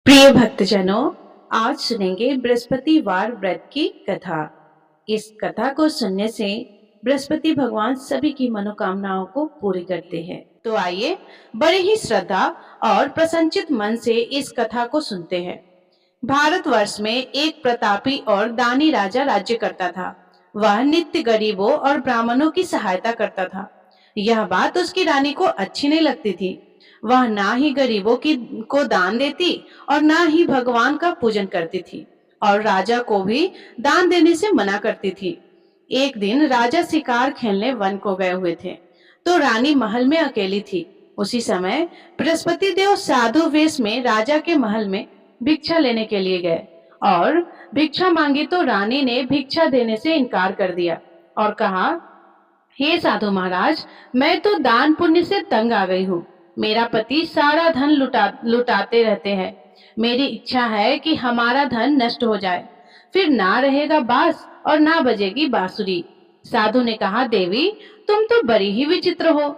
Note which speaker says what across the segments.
Speaker 1: प्रिय भक्तजनों, आज सुनेंगे बृहस्पतिवार व्रत की कथा। इस कथा को सुनने से बृहस्पति भगवान सभी की मनोकामनाओं को पूरी करते हैं। तो आइए बड़े ही श्रद्धा और प्रसन्नचित मन से इस कथा को सुनते हैं। भारतवर्ष में एक प्रतापी और दानी राजा राज्य करता था। वह नित्य गरीबों और ब्राह्मणों की सहायता करता था। यह बात उसकी रानी को अच्छी नहीं लगती थी। वह ना ही गरीबों को दान देती और ना ही भगवान का पूजन करती थी, और राजा को भी दान देने से मना करती थी। एक दिन राजा शिकार खेलने वन को गए हुए थे, तो रानी महल में अकेली थी। उसी समय बृहस्पति देव साधु वेश में राजा के महल में भिक्षा लेने के लिए गए और भिक्षा मांगी, तो रानी ने भिक्षा देने से इनकार कर दिया और कहा, हे साधु महाराज, मैं तो दान पुण्य से तंग आ गई हूँ। मेरा पति सारा धन लुटाते रहते हैं। मेरी इच्छा है कि हमारा धन नष्ट हो जाए, फिर ना रहेगा बांस और ना बजेगी बांसुरी। साधु ने कहा, देवी, तुम तो बड़ी ही विचित्र हो।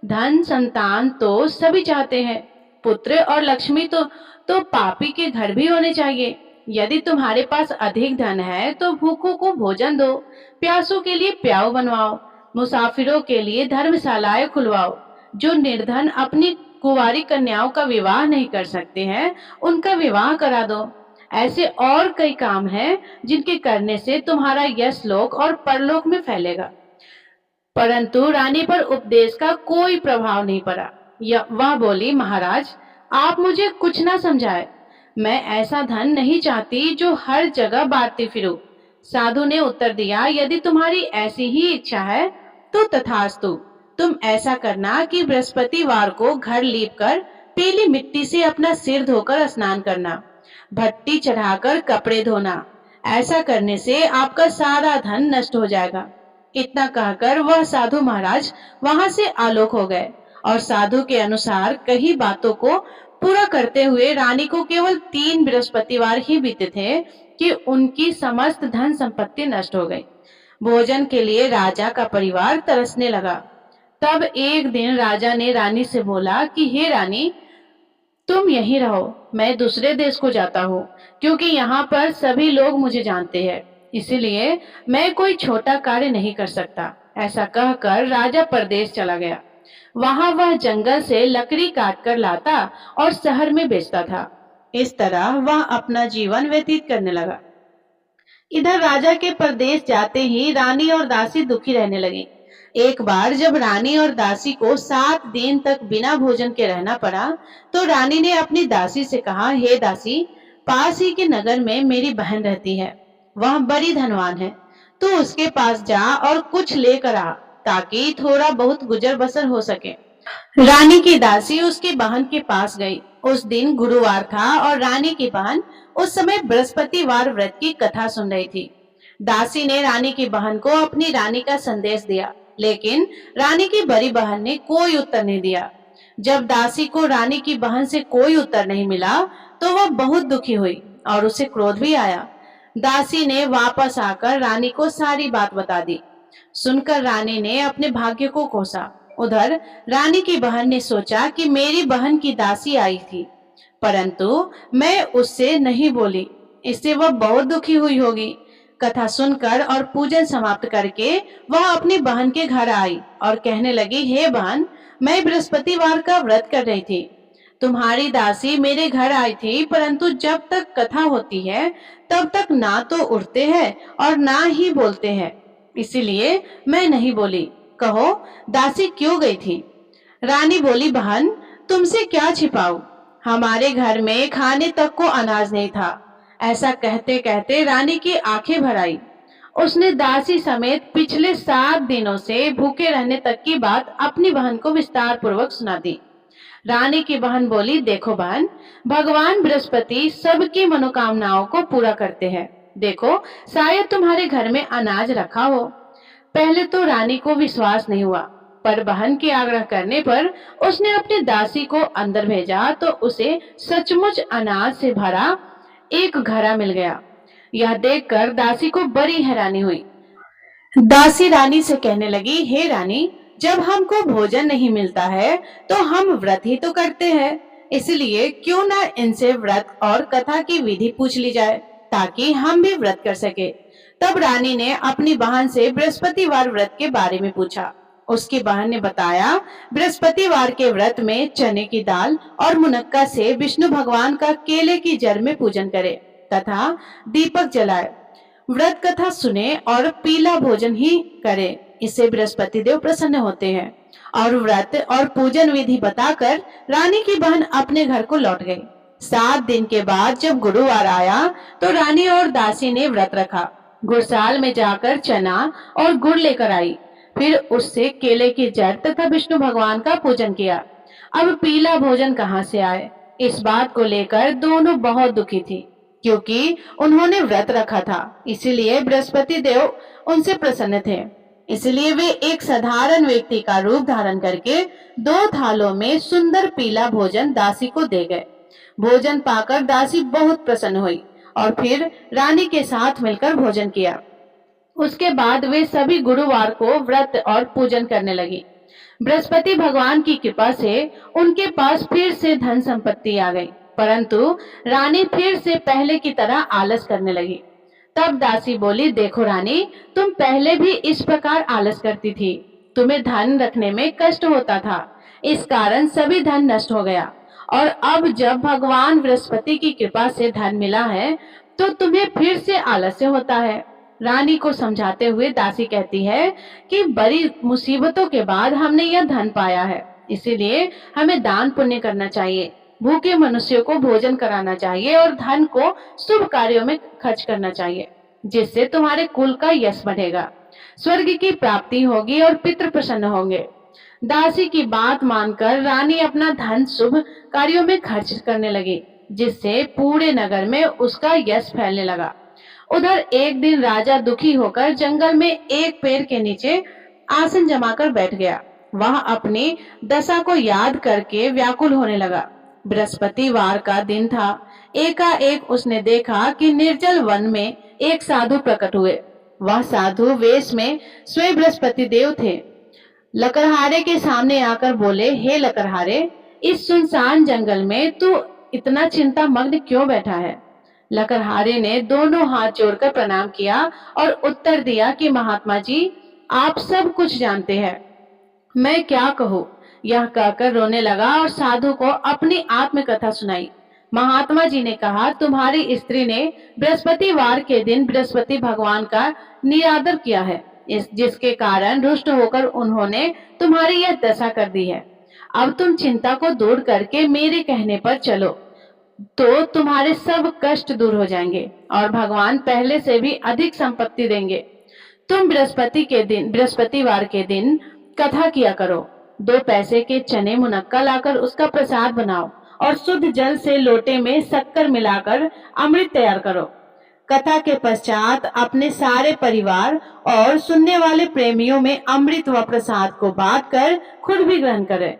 Speaker 1: धन संतान तो सभी चाहते हैं, पुत्र और लक्ष्मी तो पापी के घर भी होने चाहिए। यदि तुम्हारे पास अधिक धन है तो भूखों को भोजन दो, प्यासों के लिए प्याऊ बनवाओ, मुसाफिरों के लिए धर्मशालाएं खुलवाओ। जो निर्धन अपनी कुंवारी कन्याओं का विवाह नहीं कर सकते हैं, उनका विवाह करा दो। ऐसे और कई काम हैं जिनके करने से तुम्हारा यश लोक और परलोक में फैलेगा। परंतु रानी पर उपदेश का कोई प्रभाव नहीं पड़ा। वह बोली, महाराज, आप मुझे कुछ ना समझाए। मैं ऐसा धन नहीं चाहती जो हर जगह बांटती फिरूं। साधु ने उत्तर दिया, यदि तुम्हारी ऐसी ही इच्छा है तो तथास्तु। तुम ऐसा करना कि बृहस्पतिवार को घर लीपकर पीली मिट्टी से अपना सिर धोकर स्नान करना, भट्टी चढ़ाकर कपड़े धोना। ऐसा करने से आपका सारा धन नष्ट हो जाएगा। इतना कहकर वह साधु महाराज वहां से आलोक हो गए, और साधु के अनुसार कई बातों को पूरा करते हुए रानी को केवल 3 बृहस्पतिवार ही बीते थे कि उनकी समस्त धन संपत्ति नष्ट हो गई। भोजन के लिए राजा का परिवार तरसने लगा। तब एक दिन राजा ने रानी से बोला कि हे रानी, तुम यहीं रहो, मैं दूसरे देश को जाता हूँ, क्योंकि यहाँ पर सभी लोग मुझे जानते हैं, इसीलिए मैं कोई छोटा कार्य नहीं कर सकता। ऐसा कहकर राजा परदेश चला गया। वहां वह जंगल से लकड़ी काट कर लाता और शहर में बेचता था। इस तरह वह अपना जीवन व्यतीत करने लगा। इधर राजा के परदेश जाते ही रानी और दासी दुखी रहने लगी। एक बार जब रानी और दासी को 7 दिन तक बिना भोजन के रहना पड़ा, तो रानी ने अपनी दासी से कहा, हे दासी, पास ही के नगर में मेरी बहन रहती है। वह बड़ी धनवान है। तू उसके पास जा और कुछ लेकर आ, ताकि थोड़ा बहुत गुजर बसर हो सके। रानी की दासी उसकी बहन के पास गई। उस दिन गुरुवार था और रानी की बहन उस समय बृहस्पतिवार व्रत की कथा सुन रही थी। दासी ने रानी की बहन को अपनी रानी का संदेश दिया, लेकिन रानी की बड़ी बहन ने कोई उत्तर नहीं दिया। जब दासी को रानी की बहन से कोई उत्तर नहीं मिला, तो वह बहुत दुखी हुई और उसे क्रोध भी आया। दासी ने वापस आकर रानी को सारी बात बता दी। सुनकर रानी ने अपने भाग्य को कोसा। उधर रानी की बहन ने सोचा कि मेरी बहन की दासी आई थी, परंतु मैं उससे नहीं बोली, इससे वह बहुत दुखी हुई होगी। कथा सुनकर और पूजन समाप्त करके वह अपनी बहन के घर आई और कहने लगी, हे बहन, मैं बृहस्पतिवार का व्रत कर रही थी। तुम्हारी दासी मेरे घर आई थी, परंतु जब तक कथा होती है तब तक ना तो उठते हैं और ना ही बोलते हैं, इसीलिए मैं नहीं बोली। कहो, दासी क्यों गई थी? रानी बोली, बहन, तुमसे क्या छिपाऊं? हमारे घर में खाने तक को अनाज नहीं था। ऐसा कहते कहते रानी की आंखें भर आई। उसने दासी समेत पिछले 7 दिनों से भूखे रहने तक की बात अपनी बहन को विस्तार पूर्वक सुना दी। रानी की बहन बोली, देखो बहन, भगवान बृहस्पति सबकी मनोकामनाओं को पूरा करते हैं। देखो, शायद तुम्हारे घर में अनाज रखा हो। पहले तो रानी को विश्वास नहीं हुआ, पर बहन के आग्रह करने पर उसने अपनी दासी को अंदर भेजा, तो उसे सचमुच अनाज से भरा एक घड़ा मिल गया। यह देखकर दासी को बड़ी हैरानी हुई। दासी रानी से कहने लगी, हे रानी, जब हमको भोजन नहीं मिलता है तो हम व्रत ही तो करते हैं, इसलिए क्यों न इनसे व्रत और कथा की विधि पूछ ली जाए ताकि हम भी व्रत कर सके। तब रानी ने अपनी बहन से बृहस्पतिवार व्रत के बारे में पूछा। उसकी बहन ने बताया, बृहस्पतिवार के व्रत में चने की दाल और मुनक्का से विष्णु भगवान का केले की जड़ में पूजन करे तथा दीपक जलाए, व्रत कथा सुने और पीला भोजन ही करे। इससे बृहस्पति देव प्रसन्न होते हैं। और व्रत और पूजन विधि बताकर रानी की बहन अपने घर को लौट गई। 7 दिन के बाद जब गुरुवार आया तो रानी और दासी ने व्रत रखा। गुड़साल में जाकर चना और गुड़ लेकर आई, फिर उससे केले की जड़ तथा विष्णु भगवान का पूजन किया। अब पीला भोजन कहाँ से आए, इस बात को लेकर दोनों बहुत दुखी थी, क्योंकि उन्होंने व्रत रखा था, इसीलिए बृहस्पति देव उनसे प्रसन्न थे। इसलिए वे एक साधारण व्यक्ति का रूप धारण करके 2 थालों में सुंदर पीला भोजन दासी को दे गए। भोजन पाकर दासी बहुत प्रसन्न हुई और फिर रानी के साथ मिलकर भोजन किया। उसके बाद वे सभी गुरुवार को व्रत और पूजन करने लगी। बृहस्पति भगवान की कृपा से उनके पास फिर से धन संपत्ति आ गई, परंतु रानी फिर से पहले की तरह आलस करने लगी। तब दासी बोली, देखो रानी, तुम पहले भी इस प्रकार आलस करती थी, तुम्हें धन रखने में कष्ट होता था, इस कारण सभी धन नष्ट हो गया, और अब जब भगवान बृहस्पति की कृपा से धन मिला है तो तुम्हें फिर से आलस्य होता है। रानी को समझाते हुए दासी कहती है कि बड़ी मुसीबतों के बाद हमने यह धन पाया है, इसीलिए हमें दान पुण्य करना चाहिए, भूखे मनुष्यों को भोजन कराना चाहिए और धन को शुभ कार्यों में खर्च करना चाहिए, जिससे तुम्हारे कुल का यश बढ़ेगा, स्वर्ग की प्राप्ति होगी और पितृ प्रसन्न होंगे। दासी की बात मानकर रानी अपना धन शुभ कार्यों में खर्च करने लगी, जिससे पूरे नगर में उसका यश फैलने लगा। उधर एक दिन राजा दुखी होकर जंगल में एक पेड़ के नीचे आसन जमाकर बैठ गया। वह अपनी दशा को याद करके व्याकुल होने लगा। बृहस्पतिवार का दिन था। एकाएक उसने देखा कि निर्जल वन में एक साधु प्रकट हुए। वह साधु वेश में स्वयं बृहस्पति देव थे। लकड़हारे के सामने आकर बोले, हे लकड़हारे, इस सुनसान जंगल में तू इतना चिंता मग्न क्यों बैठा है? लकड़हारे ने दोनों हाथ जोड़कर प्रणाम किया और उत्तर दिया कि महात्मा जी, आप सब कुछ जानते हैं, मैं क्या कहूँ। यह कहकर रोने लगा और साधु को अपनी आत्मकथा सुनाई। महात्मा जी ने कहा, तुम्हारी स्त्री ने बृहस्पतिवार के दिन बृहस्पति भगवान का निरादर किया है, जिसके कारण रुष्ट होकर उन्होंने तुम्हारी यह दशा कर दी है। अब तुम चिंता को दूर करके मेरे कहने पर चलो तो तुम्हारे सब कष्ट दूर हो जाएंगे और भगवान पहले से भी अधिक संपत्ति देंगे। तुम बृहस्पतिवार के दिन कथा किया करो। 2 पैसे के चने मुनक्का लाकर उसका प्रसाद बनाओ और शुद्ध जल से लोटे में शक्कर मिलाकर अमृत तैयार करो। कथा के पश्चात अपने सारे परिवार और सुनने वाले प्रेमियों में अमृत व प्रसाद को बांटकर खुद भी ग्रहण करें।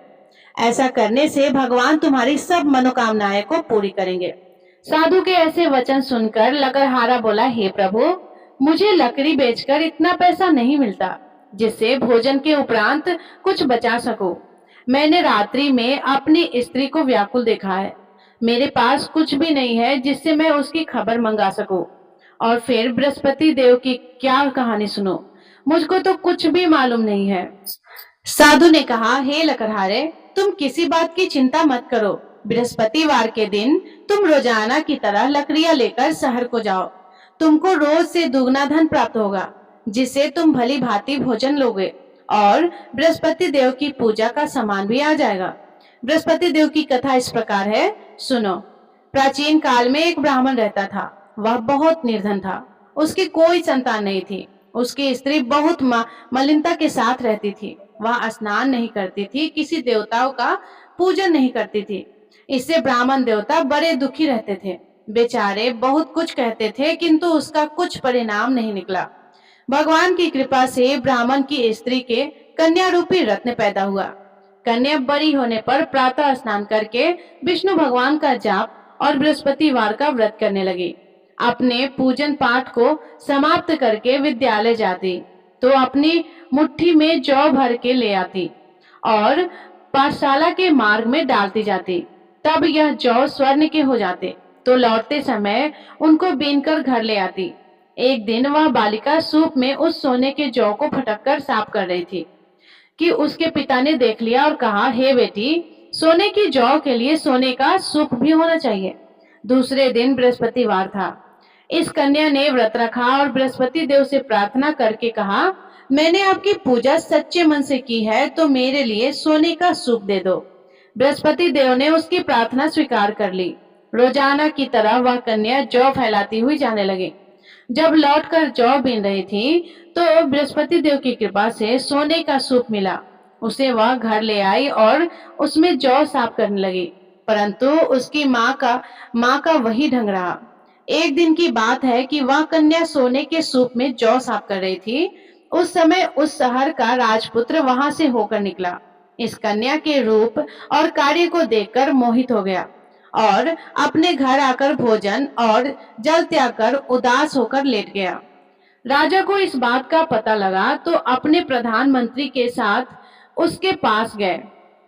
Speaker 1: ऐसा करने से भगवान तुम्हारी सब मनोकामनाएं को पूरी करेंगे। साधु के ऐसे वचन सुनकर लकड़हारा बोला, हे प्रभु, मुझे लकड़ी बेचकर इतना पैसा नहीं मिलता जिससे भोजन के उपरांत कुछ बचा सकूं। मैंने रात्रि में अपनी स्त्री को व्याकुल देखा है। मेरे पास कुछ भी नहीं है जिससे मैं उसकी खबर मंगा सकूं। और फिर बृहस्पति देव की क्या कहानी सुनो, मुझको तो कुछ भी मालूम नहीं है। साधु ने कहा, हे लकड़हारे, तुम किसी बात की चिंता मत करो। बृहस्पतिवार के दिन तुम रोजाना की तरह लकड़ियां लेकर शहर को जाओ। तुमको रोज से दुगना धन प्राप्त होगा, जिससे तुम भली भांति भोजन लोगे और बृहस्पति देव की पूजा का सामान भी आ जाएगा। बृहस्पति देव की कथा इस प्रकार है, सुनो। प्राचीन काल में एक ब्राह्मण रहता था। वह बहुत निर्धन था। उसकी कोई संतान नहीं थी। उसकी स्त्री बहुत मलिनता के साथ रहती थी। वह स्नान नहीं करती थी, किसी देवताओं का पूजन नहीं करती थी। इससे ब्राह्मण देवता बड़े दुखी रहते थे। बेचारे बहुत कुछ कहते थे, किंतु उसका कुछ परिणाम नहीं निकला। भगवान की कृपा से ब्राह्मण की स्त्री के कन्या रूपी रत्न पैदा हुआ। कन्या बड़ी होने पर प्रातः स्नान करके विष्णु भगवान का जाप और बृहस्पतिवार का व्रत करने लगी। अपने पूजन पाठ को समाप्त करके विद्यालय जाती तो अपनी मुट्ठी में जौ भर के ले आती और पाठशाला के मार्ग में डालती जाती। तब यह जौ स्वर्ण के हो जाते, तो लौटते समय उनको बीनकर घर ले आती। एक दिन वह बालिका सूप में उस सोने के जौ को फटक कर साफ कर रही थी कि उसके पिता ने देख लिया और कहा, हे बेटी, सोने की जौ के लिए सोने का सूप भी होना चाहिए। दूसरे दिन बृहस्पतिवार था। इस कन्या ने व्रत रखा और बृहस्पति देव से प्रार्थना करके कहा, मैंने आपकी पूजा सच्चे मन से की है, तो मेरे लिए सोने का सूप दे दो। बृहस्पति देव ने उसकी प्रार्थना स्वीकार कर ली। रोजाना की तरह वह कन्या जौ फैलाती हुई जाने लगी। जब लौटकर जौ बीन रही थी, तो बृहस्पति देव की कृपा से सोने का सूप मिला। उसे वह घर ले आई और उसमें जौ साफ करने लगी, परंतु उसकी माँ का वही ढंग रहा। एक दिन की बात है कि वह कन्या सोने के सूप में जौ साफ कर रही थी। उस समय उस शहर का राजपुत्र वहां से होकर निकला। इस कन्या के रूप और कार्य को देखकर मोहित हो गया और अपने घर आकर भोजन और जल त्याग कर उदास होकर लेट गया। राजा को इस बात का पता लगा तो अपने प्रधानमंत्री के साथ उसके पास गए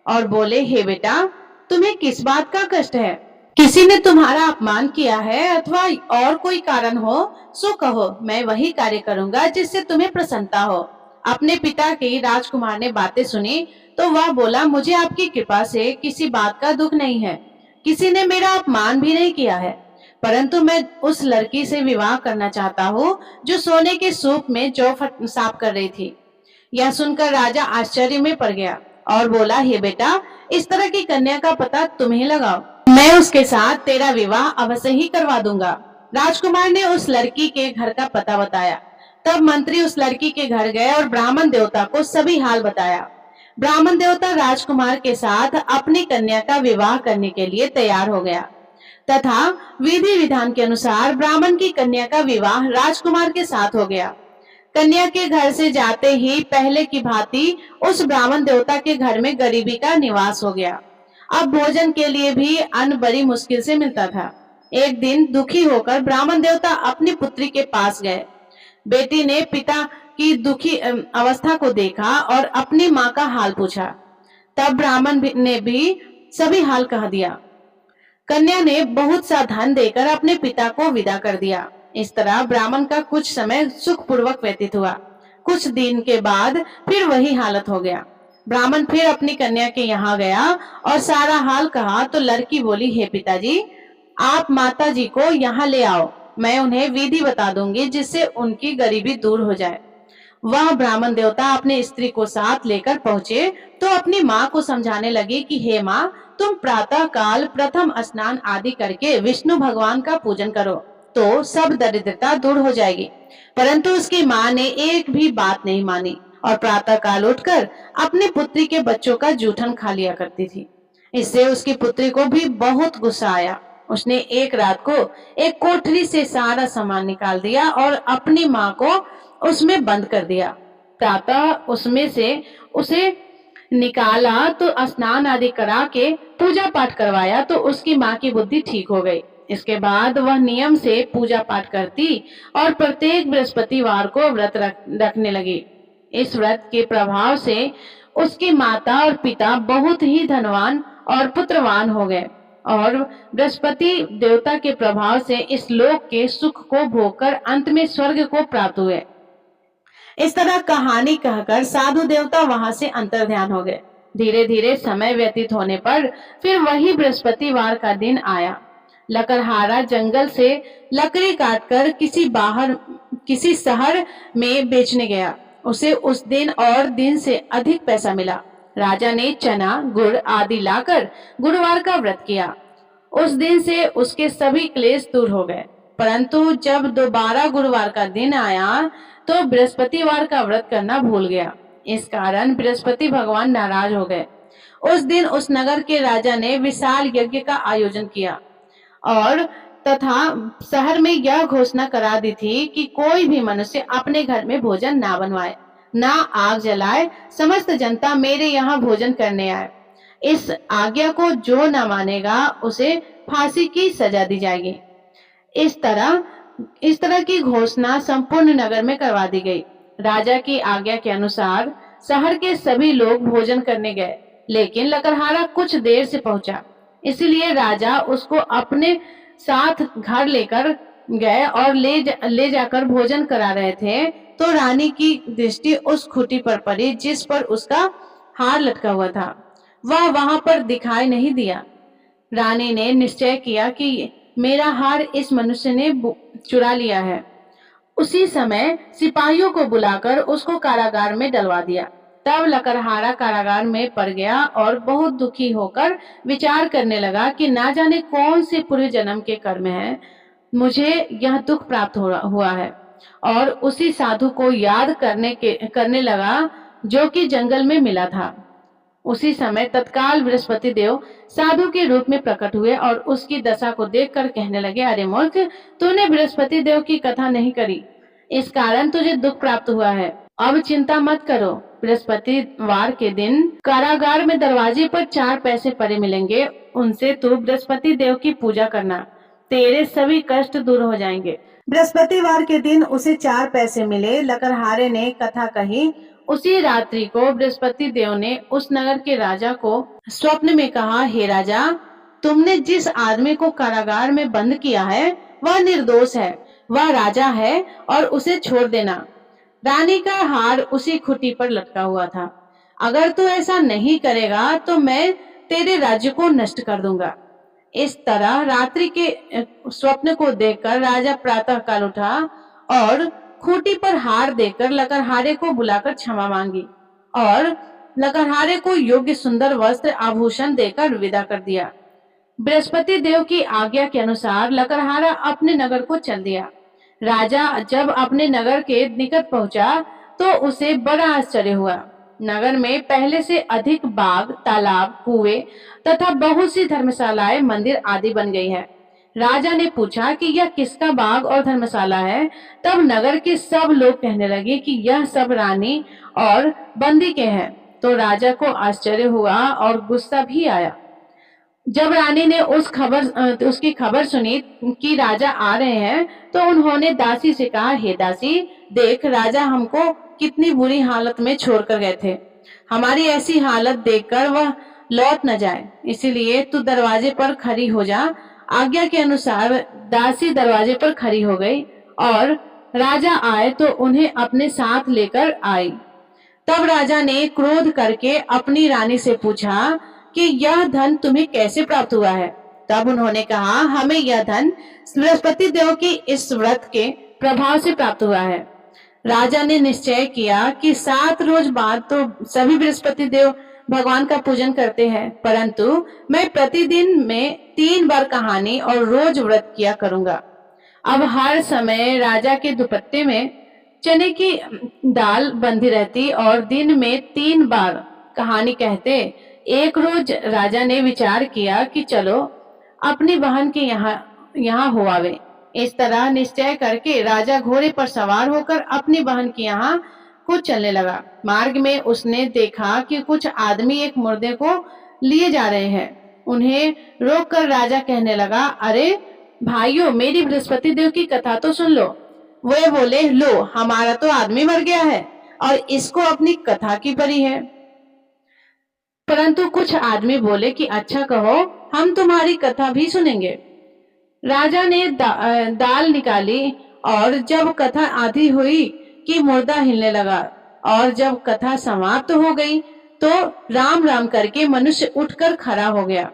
Speaker 1: और बोले, हे बेटा, तुम्हें किस बात का कष्ट है? किसी ने तुम्हारा अपमान किया है अथवा और कोई कारण हो, सो कहो, मैं वही कार्य करूंगा जिससे तुम्हें प्रसन्नता हो। अपने पिता की राजकुमार ने बातें सुनी तो वह बोला, मुझे आपकी कृपा से किसी बात का दुख नहीं है, किसी ने मेरा अपमान भी नहीं किया है, परंतु मैं उस लड़की से विवाह करना चाहता हूँ जो सोने के सूप में जौ साफ कर रही थी। यह सुनकर राजा आश्चर्य में पड़ गया और बोला, हे बेटा, इस तरह की कन्या का पता तुम ही लगाओ, मैं उसके साथ तेरा विवाह अवश्य ही करवा दूंगा। राजकुमार ने उस लड़की के घर का पता बताया। तब मंत्री उस लड़की के घर गए और ब्राह्मण देवता को सभी हाल बताया। ब्राह्मण देवता राजकुमार के साथ अपनी कन्या का विवाह करने के लिए तैयार हो गया तथा विधि विधान के अनुसार ब्राह्मण की कन्या का विवाह राजकुमार के साथ हो गया। कन्या के घर से जाते ही पहले की भांति उस ब्राह्मण देवता के घर में गरीबी का निवास हो गया। अब भोजन के लिए भी अन्न बड़ी मुश्किल से मिलता था। एक दिन दुखी होकर ब्राह्मण देवता अपनी पुत्री के पास गए। बेटी ने पिता की दुखी अवस्था को देखा और अपनी माँ का हाल पूछा। तब ब्राह्मण ने भी सभी हाल कह दिया। कन्या ने बहुत सा धन देकर अपने पिता को विदा कर दिया। इस तरह ब्राह्मण का कुछ समय सुखपूर्वक व्यतीत हुआ। कुछ दिन के बाद फिर वही हालत हो गया। ब्राह्मण फिर अपनी कन्या के यहाँ गया और सारा हाल कहा तो लड़की बोली, हे पिताजी, आप माता जी को यहाँ ले आओ, मैं उन्हें विधि बता दूंगी जिससे उनकी गरीबी दूर हो जाए। वह ब्राह्मण देवता अपनी स्त्री को साथ लेकर पहुंचे तो अपनी माँ को समझाने लगी कि हे माँ, तुम प्रातः काल प्रथम स्नान आदि करके विष्णु भगवान का पूजन करो तो सब दरिद्रता दूर हो जाएगी। परंतु उसकी माँ ने एक भी बात नहीं मानी और प्रातः काल उठकर अपनी पुत्री के बच्चों का जूठन खा लिया करती थी। इससे उसकी पुत्री को भी बहुत गुस्सा आया। उसने एक रात को एक कोठरी से सारा सामान निकाल दिया और अपनी माँ को उसमें बंद कर दिया। प्रातः उसमें से उसे निकाला तो स्नान आदि करा के पूजा पाठ करवाया तो उसकी माँ की बुद्धि ठीक हो गई। इसके बाद वह नियम से पूजा पाठ करती और प्रत्येक बृहस्पतिवार को व्रत रखने लगी। इस व्रत के प्रभाव से उसकी माता और पिता बहुत ही धनवान और पुत्रवान हो गए और बृहस्पति देवता के प्रभाव से इस लोक के सुख को भोगकर अंत में स्वर्ग को प्राप्त हुए। इस तरह कहानी कहकर साधु देवता वहां से अंतर्ध्यान हो गए। धीरे धीरे समय व्यतीत होने पर फिर वही बृहस्पतिवार का दिन आया। लकड़हारा जंगल से लकड़ी काटकर किसी शहर में बेचने गया। उसे उस दिन और दिन से अधिक पैसा मिला। राजा ने चना गुड़ आदि लाकर गुरुवार का व्रत किया। उस दिन से उसके सभी क्लेश दूर हो गए। परंतु जब दोबारा गुरुवार का दिन आया तो बृहस्पतिवार का व्रत करना भूल गया। इस कारण बृहस्पति भगवान नाराज हो गए। उस दिन उस नगर के राजा ने विशाल यज्ञ का आयोजन किया और तथा शहर में यह घोषणा करा दी थी कि कोई भी मनुष्य अपने घर में भोजन ना बनवाए, ना आग जलाए, समस्त जनता मेरे यहाँ भोजन करने आए। इस आज्ञा को जो न मानेगा उसे फांसी की सजा दी जाएगी। इस तरह की घोषणा संपूर्ण नगर में करवा दी गई। राजा की आज्ञा के अनुसार शहर के सभी लोग भोजन करने गए, लेकिन लकड़हारा कुछ देर से पहुंचा। इसलिए राजा उसको अपने साथ घर लेकर गए और ले जाकर भोजन करा रहे थे, तो रानी की दृष्टि उस खूंटी पर पड़ी जिस पर उसका हार लटका हुआ था। वह वहां पर दिखाई नहीं दिया। रानी ने निश्चय किया कि मेरा हार इस मनुष्य ने चुरा लिया है। उसी समय सिपाहियों को बुलाकर उसको कारागार में डलवा दिया। तब लकड़हारा कारागार में पड़ गया और बहुत दुखी होकर विचार करने लगा कि ना जाने कौन से पूर्व जन्म के कर्म हैं, मुझे यह दुख प्राप्त हुआ है। और उसी साधु को याद करने लगा जो कि जंगल में मिला था। उसी समय तत्काल बृहस्पति देव साधु के रूप में प्रकट हुए और उसकी दशा को देखकर कहने लगे, अरे मूर्ख, तूने बृहस्पति देव की कथा नहीं करी, इस कारण तुझे दुख प्राप्त हुआ है। अब चिंता मत करो, बृहस्पतिवार के दिन कारागार में दरवाजे पर 4 पैसे पड़े मिलेंगे, उनसे तू बृहस्पति देव की पूजा करना, तेरे सभी कष्ट दूर हो जाएंगे। बृहस्पतिवार के दिन उसे 4 पैसे मिले। लकड़हारे ने कथा कही। उसी रात्रि को बृहस्पति देव ने उस नगर के राजा को स्वप्न में कहा, हे राजा, तुमने जिस आदमी को कारागार में बंद किया है वह निर्दोष है, वह राजा है और उसे छोड़ देना। रानी का हार उसी खूंटी पर लटका हुआ था। अगर तू ऐसा नहीं करेगा तो मैं तेरे राज्य को नष्ट कर दूंगा। इस तरह रात्रि के स्वप्न को देखकर राजा प्रातः काल उठा और खूंटी पर हार देकर लकड़हारे को बुलाकर क्षमा मांगी और लकड़हारे को योग्य सुंदर वस्त्र आभूषण देकर विदा कर दिया। बृहस्पति देव की आज्ञा के अनुसार लकड़हारा अपने नगर को चल दिया। राजा जब अपने नगर के निकट पहुंचा तो उसे बड़ा आश्चर्य हुआ। नगर में पहले से अधिक बाग, तालाब, कुएं तथा बहुत सी धर्मशालाएं, मंदिर आदि बन गई है। राजा ने पूछा कि यह किसका बाग और धर्मशाला है। तब नगर के सब लोग कहने लगे कि यह सब रानी और बंदी के हैं। तो राजा को आश्चर्य हुआ और गुस्सा भी आया। जब रानी ने उसकी खबर सुनी कि राजा आ रहे हैं, तो उन्होंने दासी से कहा, हे दासी, देख, राजा हमको कितनी बुरी हालत में छोड़कर गए थे। हमारी ऐसी हालत देखकर वह लौट न जाए, इसीलिए तू दरवाजे पर खड़ी हो जा। आज्ञा के अनुसार दासी दरवाजे पर खड़ी हो गई और राजा आए तो उन्हें अपने साथ लेकर आई। तब राजा ने क्रोध करके अपनी रानी से पूछा कि यह धन तुम्हें कैसे प्राप्त हुआ है। तब उन्होंने कहा, हमें यह धन बृहस्पति देव की इस व्रत के प्रभाव से प्राप्त हुआ है। राजा ने निश्चय किया कि 7 रोज बाद तो सभी बृहस्पति देव भगवान का पूजन करते हैं, परंतु मैं प्रतिदिन में 3 बार कहानी और रोज व्रत किया करूंगा। अब हर समय राजा के दुपट्टे में चने की दाल बंधी रहती और दिन में 3 बार कहानी कहते। एक रोज राजा ने विचार किया कि चलो अपनी बहन के यहाँ हो आवे। इस तरह निश्चय करके राजा घोड़े पर सवार होकर अपनी बहन के यहाँ को चलने लगा। मार्ग में उसने देखा कि कुछ आदमी एक मुर्दे को लिए जा रहे हैं। उन्हें रोककर राजा कहने लगा, अरे भाइयों, मेरी बृहस्पति देव की कथा तो सुन लो। वे बोले, लो, हमारा तो आदमी मर गया है और इसको अपनी कथा की पड़ी है। परंतु कुछ आदमी बोले कि अच्छा कहो, हम तुम्हारी कथा भी सुनेंगे। राजा ने दाल निकाली और जब कथा आधी हुई कि मुर्दा हिलने लगा और जब कथा समाप्त हो गई तो राम राम करके मनुष्य उठकर खड़ा हो गया।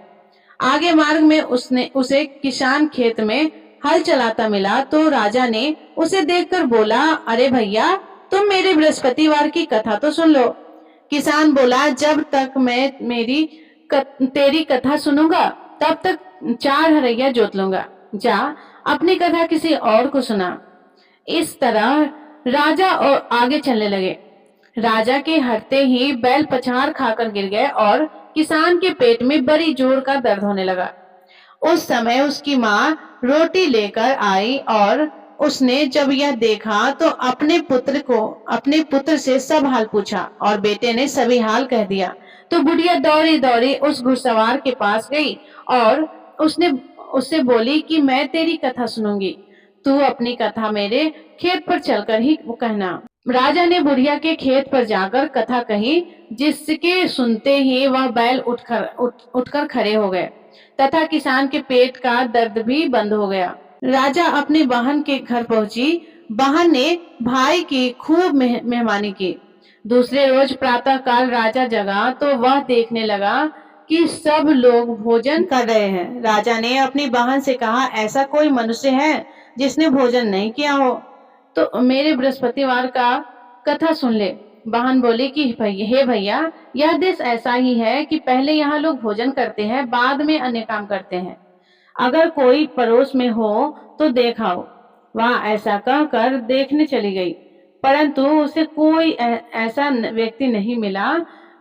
Speaker 1: आगे मार्ग में उसे किसान खेत में हल चलाता मिला तो राजा ने उसे देखकर बोला, अरे भैया, तुम मेरे बृहस्पतिवार की कथा तो सुन लो। किसान बोला, जब तक मैं तेरी कथा सुनूंगा तब तक 4 हरैया जोत लूंगा। जा अपनी कथा किसी और को सुना। इस तरह राजा और आगे चलने लगे। राजा के हटते ही बैल पछाड़ खाकर गिर गए और किसान के पेट में बड़ी जोर का दर्द होने लगा। उस समय उसकी माँ रोटी लेकर आई और उसने जब यह देखा तो अपने पुत्र से सब हाल पूछा और बेटे ने सभी हाल कह दिया। तो बुढ़िया दौड़ी दौड़ी उस घुड़सवार के पास गई और उससे बोली कि मैं तेरी कथा सुनूंगी, तू अपनी कथा मेरे खेत पर चलकर ही कहना। राजा ने बुढ़िया के खेत पर जाकर कथा कही, जिसके सुनते ही वह बैल उठकर खड़े हो गए तथा किसान के पेट का दर्द भी बंद हो गया। राजा अपनी बहन के घर पहुंची। बहन ने भाई की खूब मेहमानी की। दूसरे रोज प्रातः काल राजा जगा तो वह देखने लगा कि सब लोग भोजन कर रहे हैं। राजा ने अपनी बहन से कहा, ऐसा कोई मनुष्य है जिसने भोजन नहीं किया हो तो मेरे बृहस्पतिवार का कथा सुन ले। बहन बोली कि हे भैया, यह देश ऐसा ही है कि पहले यहाँ लोग भोजन करते हैं, बाद में अन्य काम करते हैं। अगर कोई पड़ोस में हो तो देखाओ। वह ऐसा कहकर देखने चली गई, परंतु उसे कोई ऐसा व्यक्ति नहीं मिला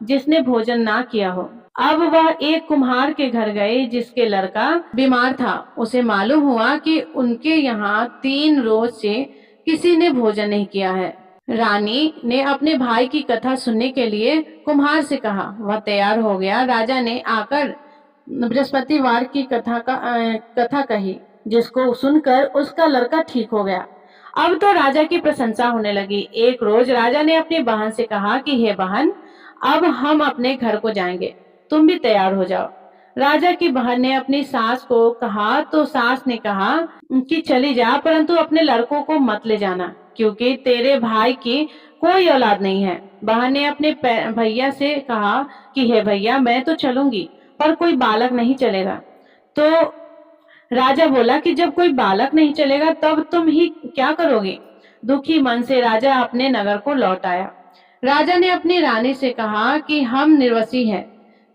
Speaker 1: जिसने भोजन ना किया हो। अब वह एक कुम्हार के घर गई जिसके लड़का बीमार था। उसे मालूम हुआ कि उनके यहाँ 3 रोज से किसी ने भोजन नहीं किया है। रानी ने अपने भाई की कथा सुनने के लिए कुम्हार से कहा। वह तैयार हो गया। राजा ने आकर बृहस्पतिवार की कथा कही, जिसको सुनकर उसका लड़का ठीक हो गया। अब तो राजा की प्रशंसा होने लगी। एक रोज राजा ने अपनी बहन से कहा कि हे बहन, अब हम अपने घर को जाएंगे, तुम भी तैयार हो जाओ। राजा की बहन ने अपनी सास को कहा तो सास ने कहा कि चली जा, परंतु अपने लड़कों को मत ले जाना, क्योंकि तेरे भाई की कोई औलाद नहीं है। बहन ने अपने भैया से कहा कि हे भैया, मैं तो चलूंगी, पर कोई बालक नहीं चलेगा। तो राजा बोला कि जब कोई बालक नहीं चलेगा तब तुम ही क्या करोगे। दुखी मन से राजा अपने नगर को लौट आया। राजा ने अपनी रानी से कहा कि हम निर्वसी हैं,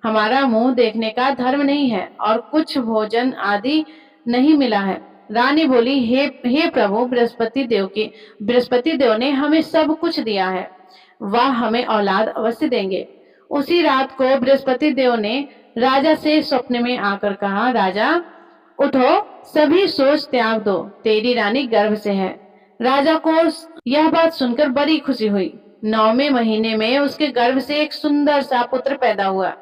Speaker 1: हमारा मुंह देखने का धर्म नहीं है और कुछ भोजन आदि नहीं मिला है। रानी बोली, हे प्रभु, बृहस्पति देव ने हमें सब कुछ दिया है, वह हमें औलाद अवश्य देंगे। उसी रात को बृहस्पति देव ने राजा से स्वप्न में आकर कहा, राजा उठो, सभी सोच त्याग दो, तेरी रानी गर्भ से है। राजा को यह बात सुनकर बड़ी खुशी हुई। 9वें महीने में उसके गर्भ से एक सुंदर सा पुत्र पैदा हुआ।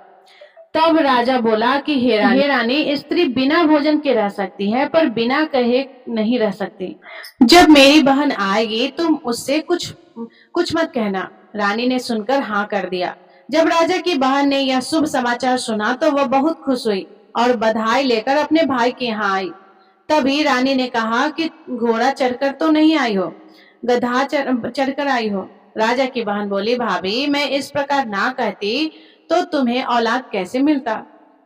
Speaker 1: तब राजा बोला कि हे रानी, स्त्री बिना भोजन के रह सकती है, पर बिना कहे नहीं रह सकती। जब मेरी बहन आएगी तुम उससे कुछ मत कहना। रानी ने सुनकर हाँ कर दिया। जब राजा की बहन ने यह शुभ समाचार सुना तो वह बहुत खुश हुई और बधाई लेकर अपने भाई के यहाँ आई। तभी रानी ने कहा कि घोड़ा चढ़कर तो नहीं आई हो, गधा चढ़कर आई हो। राजा की बहन बोली, भाभी, मैं इस प्रकार ना कहती तो तुम्हें औलाद कैसे मिलता।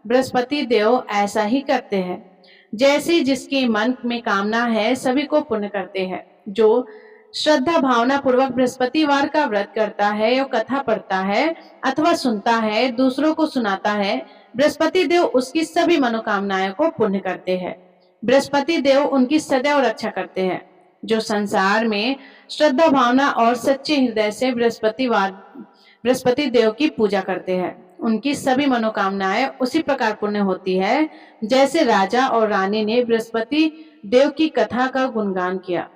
Speaker 1: बृहस्पति देव ऐसा ही करते हैं, जैसी जिसकी मन में कामना है सभी को पूर्ण करते हैं। जो श्रद्धा भावना पूर्वक बृहस्पतिवार का व्रत करता है, या कथा पढ़ता है अथवा सुनता है, दूसरों को सुनाता है, बृहस्पति देव उसकी सभी मनोकामनाएं को पूर्ण करते हैं। बृहस्पति देव उनकी सदैव रक्षा करते हैं। जो संसार में श्रद्धा भावना और सच्चे हृदय से बृहस्पति देव की पूजा करते हैं, उनकी सभी मनोकामनाएं उसी प्रकार पूर्ण होती है जैसे राजा और रानी ने बृहस्पति देव की कथा का गुणगान किया।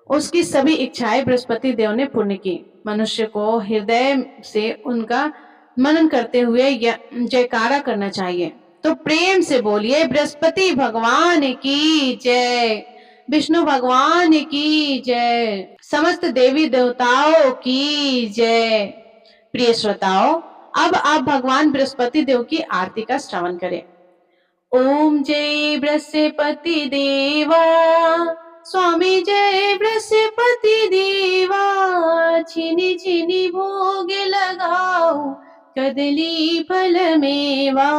Speaker 1: उसकी सभी इच्छाएं बृहस्पति देव ने पूर्ण की। मनुष्य को हृदय से उनका मनन करते हुए जयकारा करना चाहिए। तो प्रेम से बोलिए, बृहस्पति भगवान की जय, विष्णु भगवान की जय, समस्त देवी देवताओं की जय। प्रिय श्रोताओं, अब आप भगवान बृहस्पति देव की आरती का श्रवण करें। ओम जय बृहस्पति देवा, स्वामी जय बृहस्पति देवा, छिनी छिनी भोग लगाओ, कदली फल मेवा।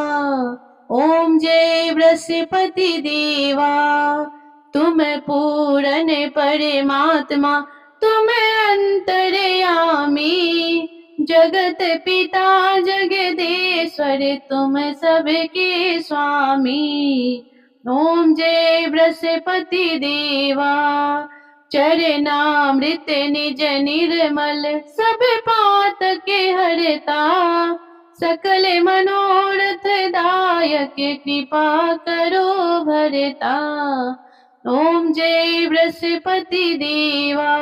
Speaker 1: ओम जय बृहस्पति देवा, तुम पूर्ण परमात्मा, तुम अंतर्यामी, जगत पिता जगदीश्वर, तुम सबके स्वामी। ओम जय बृहस्पति देवा, चरणामृत निज निर्मल, सब पात के हरता, सकल मनोरथ दायक, कृपा करो भरता। ओम जय बृहस्पति देवा,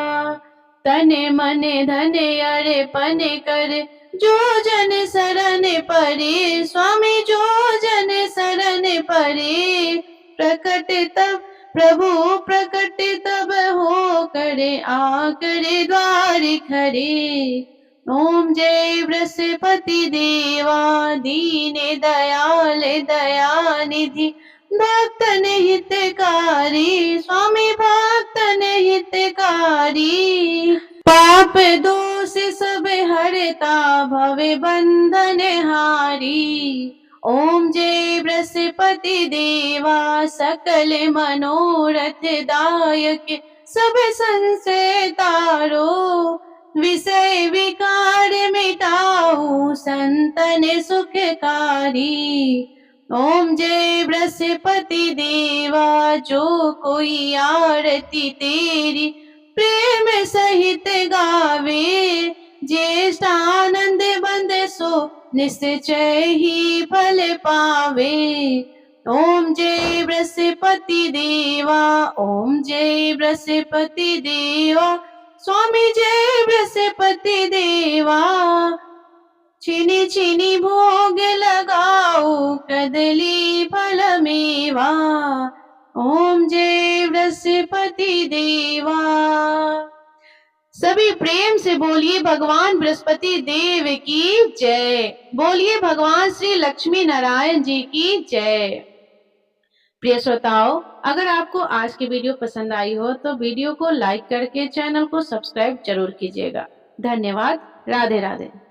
Speaker 1: तन मन धन अर्पण कर, जो जन शरण परे, स्वामी जो जन शरण परे, प्रकट तब प्रभु प्रकट तब हो करे, आकर द्वार खरे। ओम जय बृहस्पति देवा दीन दयाल दयानिधि भक्तन हितकारी स्वामी भक्तन हितकारी पाप दोष सब हरता भव बंधन हारी ओम जय बृहस्पति देवा सकल मनोरथ दायक सब संशय तारो विषय विकार मिटाऊ संतन सुखकारी ओम जय बृहस्पति देवा जो कोई आरती तेरी प्रेम सहित गावे ज्येष्ठ आनंद बंद सो निश्चय ही फल पावे ओम जय बृहस्पति देवा ओम जय बृहस्पति देवा स्वामी जय बृहस्पति देवा चीनी चीनी भोग लगाओ कदली फल मेवा ओम जय बृहस्पति देवा। सभी प्रेम से बोलिए भगवान बृहस्पति देव की जय। बोलिए भगवान श्री लक्ष्मी नारायण जी की जय। प्रिय श्रोताओं, अगर आपको आज की वीडियो पसंद आई हो तो वीडियो को लाइक करके चैनल को सब्सक्राइब जरूर कीजिएगा। धन्यवाद। राधे राधे।